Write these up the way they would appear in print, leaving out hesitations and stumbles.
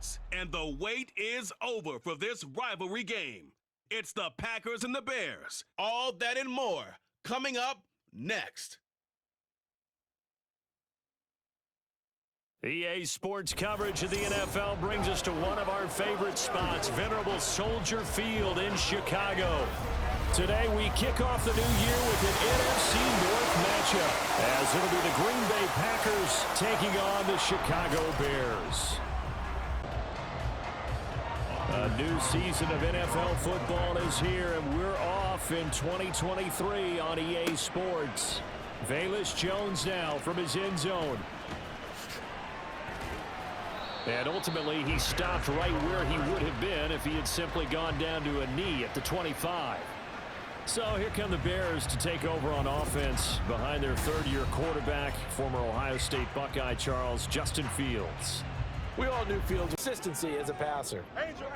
starts, and the wait is over for this rivalry game. It's the Packers and the Bears. All that and more coming up next. EA Sports coverage of the NFL brings us to one of our favorite spots, venerable Soldier Field in Chicago. Today we kick off the new year with an NFC North matchup, as it'll be the Green Bay Packers taking on the Chicago Bears. A new season of NFL football is here, and we're off in 2023 on EA Sports. Velus Jones now from his end zone. And ultimately, he stopped right where he would have been if he had simply gone down to a knee at the 25. So here come the Bears to take over on offense behind their third-year quarterback, former Ohio State Buckeye Charles Justin Fields. We all knew Fields' consistency as a passer. Angel.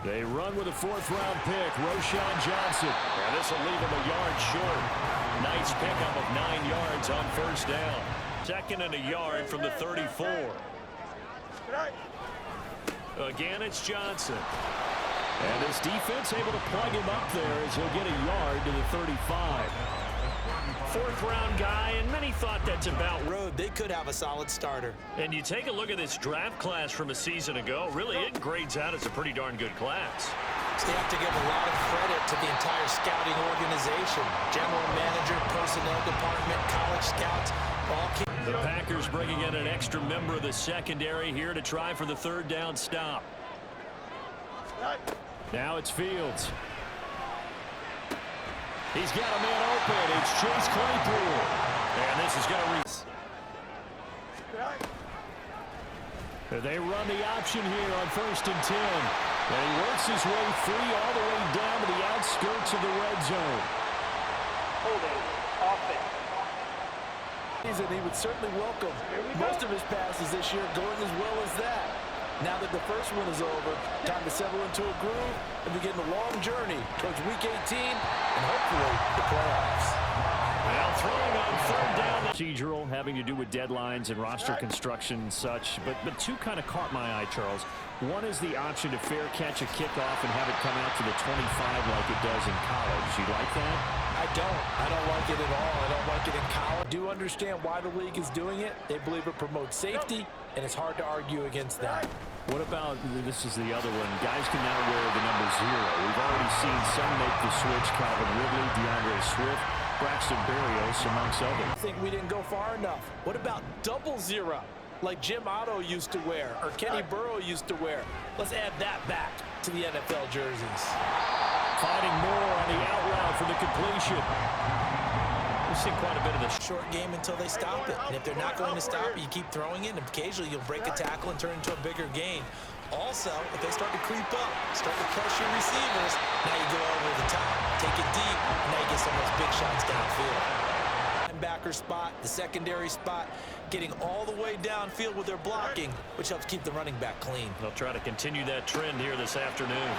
They run with a fourth-round pick, Roschon Johnson. And this will leave him a yard short. Nice pickup of 9 yards on first down. Second and a yard from the 34. Again, it's Johnson. And this defense able to plug him up there as he'll get a yard to the 35. Fourth-round guy, and many thought that's about road. They could have a solid starter. And you take a look at this draft class from a season ago, really it grades out as a pretty darn good class. So you have to give a lot of credit to the entire scouting organization. General manager, personnel department, college scouts, all keep. The Packers bringing in an extra member of the secondary here to try for the third down stop. Now it's Fields. He's got a man open. It's Chase Claypool. And this is going to reach. They run the option here on 1st and 10. And he works his way free all the way down to the outskirts of the red zone. Holding offense. And he would certainly welcome most of his passes this year going as well as that. Now that the first one is over, time to settle into a groove and begin the long journey towards Week 18 and hopefully the playoffs. Now throwing on third down. Procedural, having to do with deadlines and roster construction and such, but two kind of caught my eye, Charles. One is the option to fair catch a kickoff and have it come out to the 25 like it does in college. You like that? I don't like it at all. I don't like it in college. I do understand why the league is doing it. They believe it promotes safety, and it's hard to argue against that. What about, this is the other one, guys can now wear the number 0. We've already seen some make the switch, Calvin Ridley, DeAndre Swift, Braxton Berrios, amongst others. I think we didn't go far enough. What about 00, like Jim Otto used to wear, or Kenny Burrow used to wear? Let's add that back to the NFL jerseys. Finding more on the out route for the completion. We've seen quite a bit of this. Short game until they stop it. And if they're not going to stop it, you keep throwing it, and occasionally you'll break a tackle and turn into a bigger gain. Also, if they start to creep up, start to pressure receivers, now you go over the top, take it deep, and now you get some of those big shots downfield. Linebacker spot, the secondary spot, getting all the way downfield with their blocking, which helps keep the running back clean. They'll try to continue that trend here this afternoon.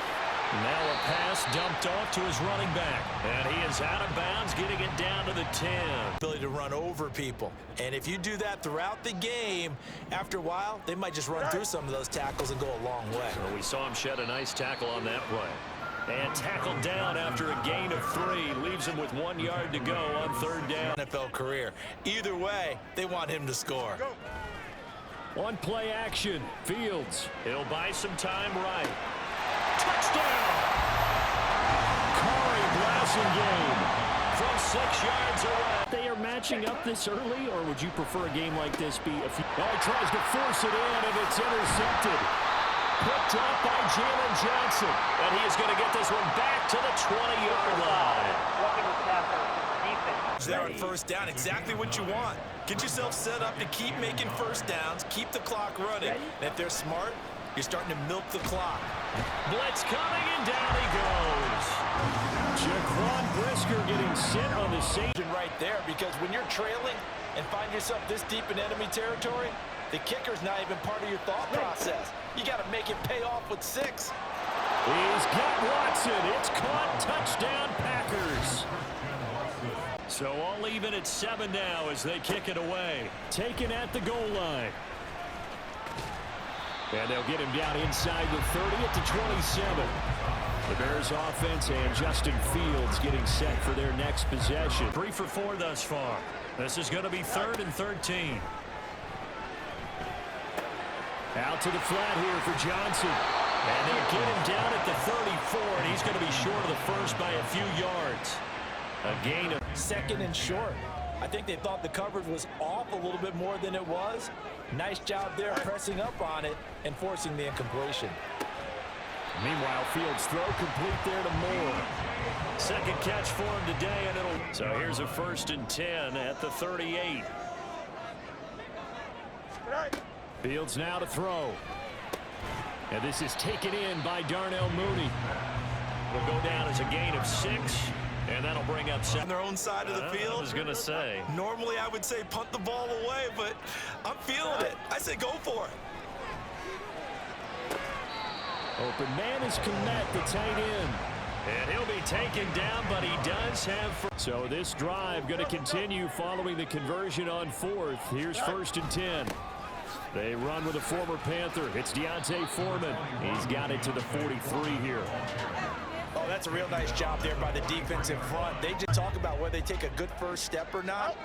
Now a pass dumped off to his running back. And he is out of bounds, getting it down to the 10. Ability to run over people. And if you do that throughout the game, after a while, they might just run through some of those tackles and go a long way. So we saw him shed a nice tackle on that play. And tackled down after a gain of 3. Leaves him with 1 yard to go on third down. NFL career. Either way, they want him to score. One play action. Fields. He'll buy some time right. Touchdown! Corey Blasingame from 6 yards away. They are matching up this early, or would you prefer a game like this be a few? Oh, he tries to force it in, and it's intercepted. Picked up by Jalen Johnson. And he is going to get this one back to the 20-yard line. There on first down, exactly what you want. Get yourself set up to keep making first downs, keep the clock running. And if they're smart, you're starting to milk the clock. Blitz coming, and down he goes. Jaquan Brisker getting sent on the safety. Right there, because when you're trailing and find yourself this deep in enemy territory, the kicker's not even part of your thought process. You got to make it pay off with 6. He's got Watson. It's caught. Touchdown, Packers. So all even at 7 now as they kick it away. Taken at the goal line. And they'll get him down inside the 30 at the 27. The Bears offense and Justin Fields getting set for their next possession. 3 for 4 thus far. This is going to be 3rd and 13. Out to the flat here for Johnson. And they'll get him down at the 34, and he's going to be short of the first by a few yards. A gain of 2nd and short. I think they thought the coverage was off a little bit more than it was. Nice job there pressing up on it and forcing the incompletion. Meanwhile, Fields' throw complete there to Moore. 2nd catch for him today, and it'll... So here's a 1st and 10 at the 38. Fields now to throw. And this is taken in by Darnell Mooney. It'll go down as a gain of 6. And that'll bring up 7. On their own side of the field. I was going to say. Normally I would say punt the ball away, but I'm feeling it. I say go for it. Open man is Komet, the tight end. And he'll be taken down, but he does have... So this drive going to continue following the conversion on 4th. Here's 1st and 10. They run with a former Panther. It's Deontay Foreman. He's got it to the 43 here. Oh, that's a real nice job there by the defensive front. They just talk about whether they take a good first step or not.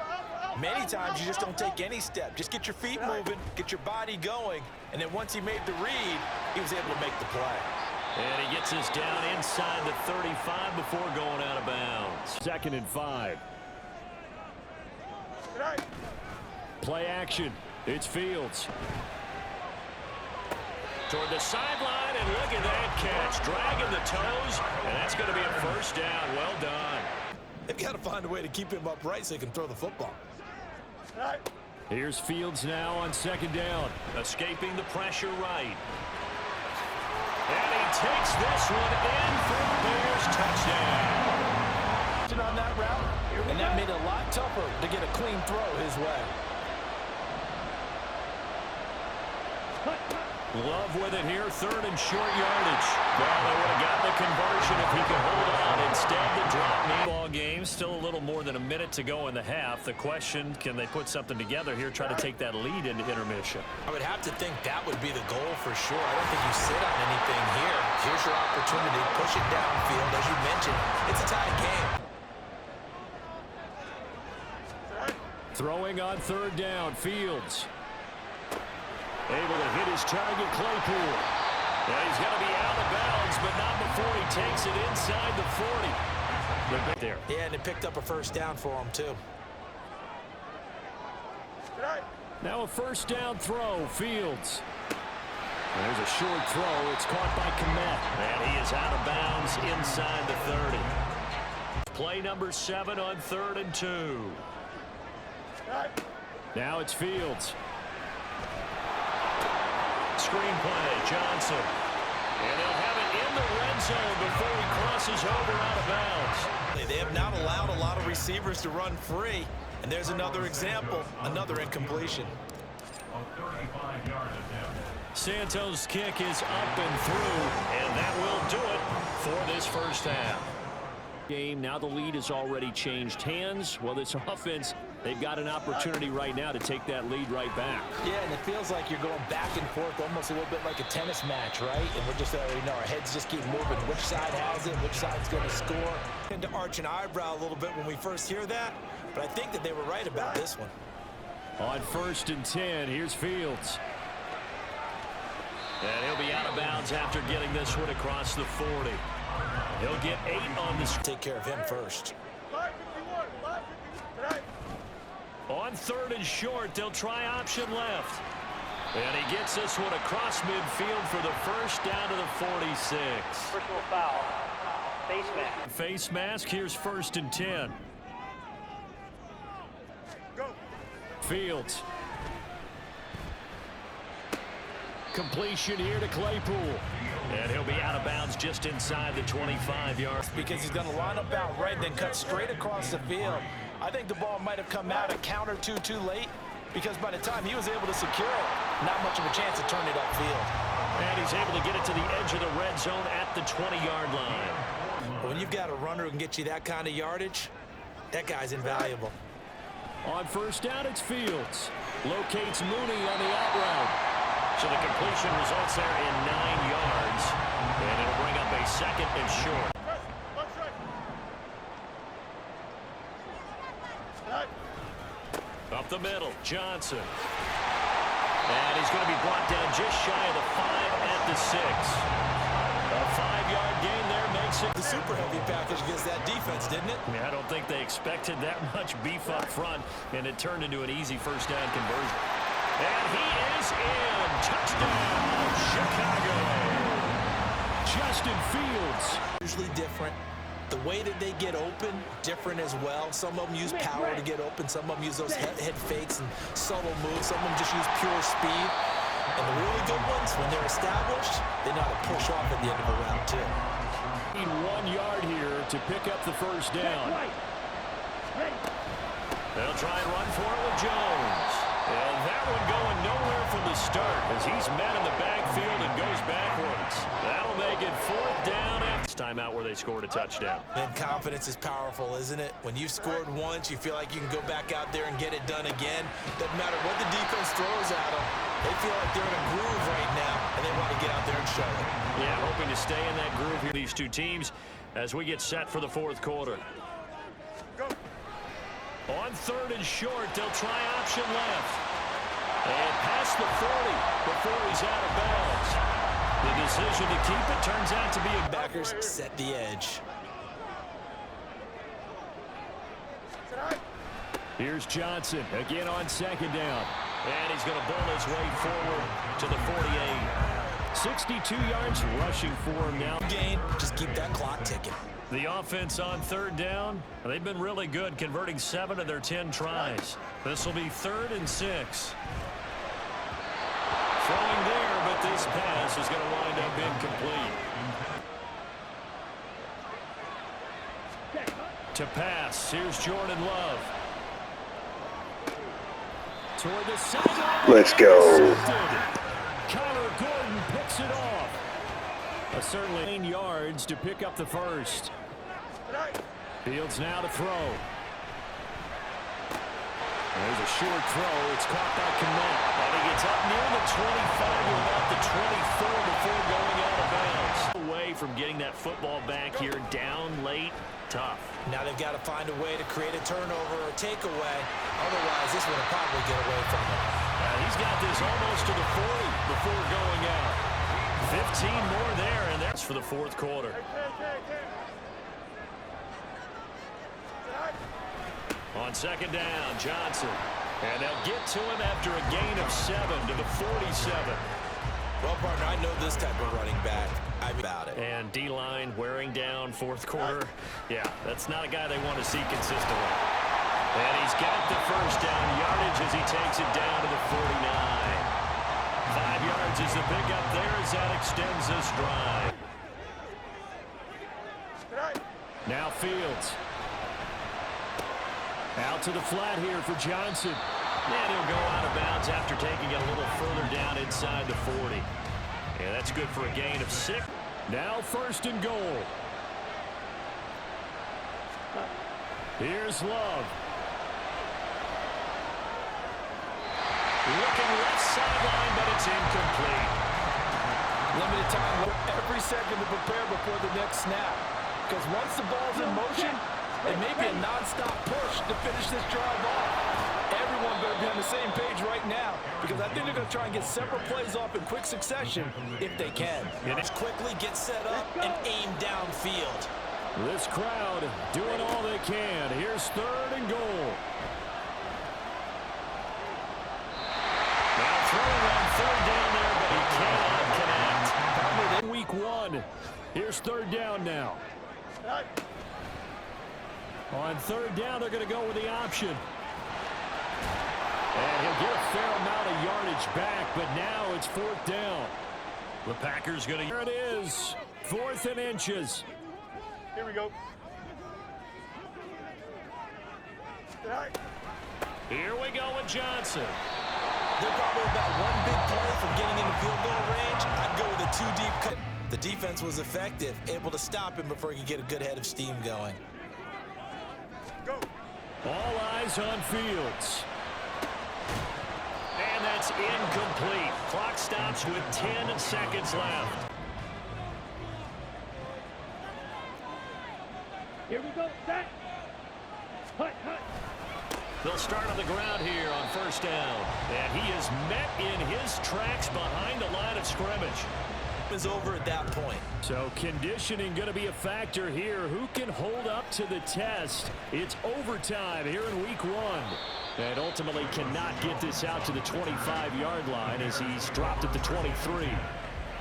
Many times you just don't take any step. Just get your feet moving, get your body going, and then once he made the read, he was able to make the play. And he gets us down inside the 35 before going out of bounds. 2nd and 5. Play action. It's Fields. Toward the sideline, and look at that catch. Dragging the toes, and that's going to be a 1st down. Well done. They've got to find a way to keep him upright so he can throw the football. Here's Fields now on 2nd down. Escaping the pressure right. And he takes this one in for the Bears touchdown. On that route, and that made it a lot tougher to get a clean throw his way. Love with it here, 3rd and short yardage. Well, they would have got the conversion if he could hold on. Instead, the drop. Ball game, still a little more than a minute to go in the half. The question, can they put something together here, try to take that lead into intermission? I would have to think that would be the goal for sure. I don't think you sit on anything here. Here's your opportunity. Push it downfield. As you mentioned, it's a tied game. Throwing on 3rd down, Fields. Able to hit his target, Claypool. And he's going to be out of bounds, but not before he takes it inside the 40. There. Yeah, and it picked up a 1st down for him, too. Now a 1st down throw, Fields. There's a short throw. It's caught by Komet. And he is out of bounds inside the 30. Play number 7 on 3rd and 2. Now it's Fields. Screenplay, Johnson. And they'll have it in the red zone before he crosses over out of bounds. They have not allowed a lot of receivers to run free. And there's another example, another incompletion. Santos' kick is up and through, and that will do it for this 1st half. Game, now the lead has already changed hands. Well, this offense, they've got an opportunity right now to take that lead right back. Yeah, and it feels like you're going back and forth almost a little bit like a tennis match, right? And we're just, our heads just keep moving. Which side has it? Which side's going to score? And to arch an eyebrow a little bit when we first hear that, but I think that they were right about this one. On 1st and 10, here's Fields. And he'll be out of bounds after getting this one across the 40. He'll get 8 on this. Take care of him first. On 3rd and short, they'll try option left. And he gets this one across midfield for the 1st down to the 46. Personal foul. Face mask. Face mask. Here's 1st and 10. Go. Fields. Completion here to Claypool. And he'll be out of bounds just inside the 25 yards. Because he's going to line up out right, then cut straight across the field. I think the ball might have come out a count or two too late, because by the time he was able to secure it, not much of a chance to turn it upfield. And he's able to get it to the edge of the red zone at the 20-yard line. When you've got a runner who can get you that kind of yardage, That guy's invaluable. On first down, it's Fields. Locates Mooney on the out route. So the completion results there in 9 yards. And it'll bring up a second and short. Up the middle, Johnson. And he's going to be brought down just shy of the 5 at the 6. A 5-yard gain there makes it. The super heavy package against that defense, didn't it? I don't think they expected that much beef up front, and it turned into an easy first down conversion. And he is in. Touchdown, Chicago. Justin Fields. Usually different. The way that they get open, different as well. Some of them use power to get open. Some of them use those head fakes and subtle moves. Some of them just use pure speed. And the really good ones, when they're established, they know how to push off at the end of a round, too. 1 yard here to pick up the first down. They'll try and run for it with Jones. And that one going nowhere from the start as he's met in the backfield and goes backwards. That'll make it 4th down after this timeout where they scored a touchdown. And confidence is powerful, isn't it? When you've scored once, you feel like you can go back out there and get it done again. Doesn't matter what the defense throws at them. They feel like they're in a groove right now, and they want to get out there and show it. Yeah, hoping to stay in that groove here, these two teams, as we get set for the 4th quarter. On 3rd and short, they'll try option left. And past the 40 before he's out of bounds. The decision to keep it turns out to be a backers set the edge. Here's Johnson again on 2nd down. And he's going to bull his way forward to the 48. 62 yards rushing for him now. Gain, just keep that clock ticking. The offense on 3rd down, they've been really good, converting 7 of their 10 tries. This will be 3rd and 6. Throwing there, but this pass is going to wind up incomplete. To pass, here's Jordan Love. Toward the sideline. Let's go. Kyler Gordon picks it off. Certainly 9 yards to pick up the first. Fields now to throw. There's a short throw. It's caught by Kmet. And he gets up near the 25 to about the 24 before going out of bounds. Away from getting that football back here, down late, tough. Now they've got to find a way to create a turnover or takeaway. Otherwise, this one will probably get away from them. He's got this almost to the 40 before going out. 15 more there, and that's for the 4th quarter. On 2nd down, Johnson. And they'll get to him after a gain of 7 to the 47. Well, partner, I know this type of running back. I'm about it. And D-line wearing down 4th quarter. Yeah, that's not a guy they want to see consistently. And he's got the first down yardage as he takes it down to the 49. 5 yards is the pickup there as that extends this drive. Now Fields. Out to the flat here for Johnson. And he'll go out of bounds after taking it a little further down inside the 40. And that's good for a gain of 6. Now 1st and goal. Here's Love. Looking left sideline, but it's incomplete. Limited time, every second to prepare before the next snap. Because once the ball's in motion, it may be a non-stop push to finish this drive off. Everyone better be on the same page right now, because I think they're going to try and get several plays off in quick succession if they can. And just quickly get set up and aim downfield. This crowd doing all they can. Here's 3rd and goal. Now throwing on 3rd down there, but he cannot connect. In week 1. Here's 3rd down now. On 3rd down, they're going to go with the option. And he'll get a fair amount of yardage back, but now it's 4th down. The Packers going to... Here it is. 4th and inches. Here we go. Here we go with Johnson. They're probably about one big play from getting into field goal range. I'd go with a 2-deep cut. The defense was effective, able to stop him before he could get a good head of steam going. Go. All eyes on Fields. And that's incomplete. Clock stops with 10 seconds left. Here we go. Set. Hut, hut. They'll start on the ground here on first down. And he is met in his tracks behind the line of scrimmage. Is over at that point. So conditioning going to be a factor here. Who can hold up to the test? It's overtime here in week 1. And ultimately cannot get this out to the 25-yard line as he's dropped at the 23.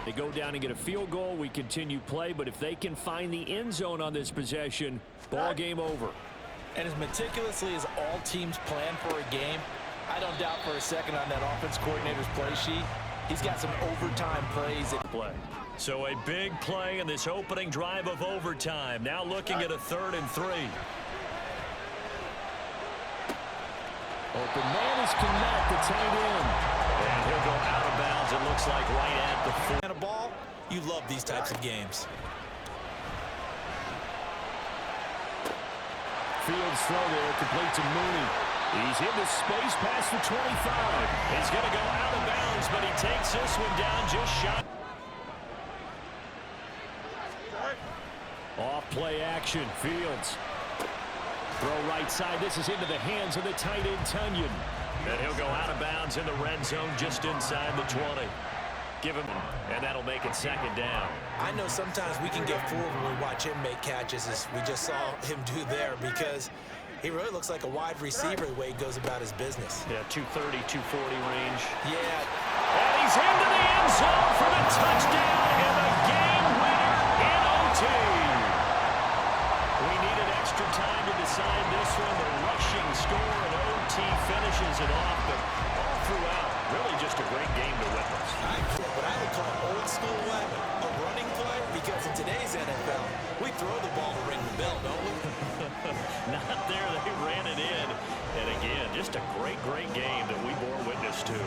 They go down and get a field goal. We continue play, but if they can find the end zone on this possession, ball game over. And as meticulously as all teams plan for a game, I don't doubt for a second on that offense coordinator's play sheet, he's got some overtime plays at play. So a big play in this opening drive of overtime. Now looking at a 3rd and 3. Open man is connect the tight end. And he'll go out of bounds, it looks like, right at the 4. And a ball, you love these types of games. Fields throw there, complete to Mooney. He's into space past the 25. He's going to go out of bounds, but he takes this one down just shy. Off play action, Fields. Throw right side. This is into the hands of the tight end, Tunyon. And he'll go out of bounds in the red zone just inside the 20. Give him, and that'll make it 2nd down. I know sometimes we can get fooled when we watch him make catches, as we just saw him do there, because he really looks like a wide receiver the way he goes about his business. Yeah, 230, 240 range. Yeah. And he's into the end zone for the touchdown and the game winner in OT. We needed extra time to decide this one. The rushing score and OT finishes it off, but all throughout, really just a great game to witness. What I would call old school way, a running play, because in today's NFL, we throw the ball to ring the bell, don't we? Not there, they ran it in. And again, just a great, great game that we bore witness to.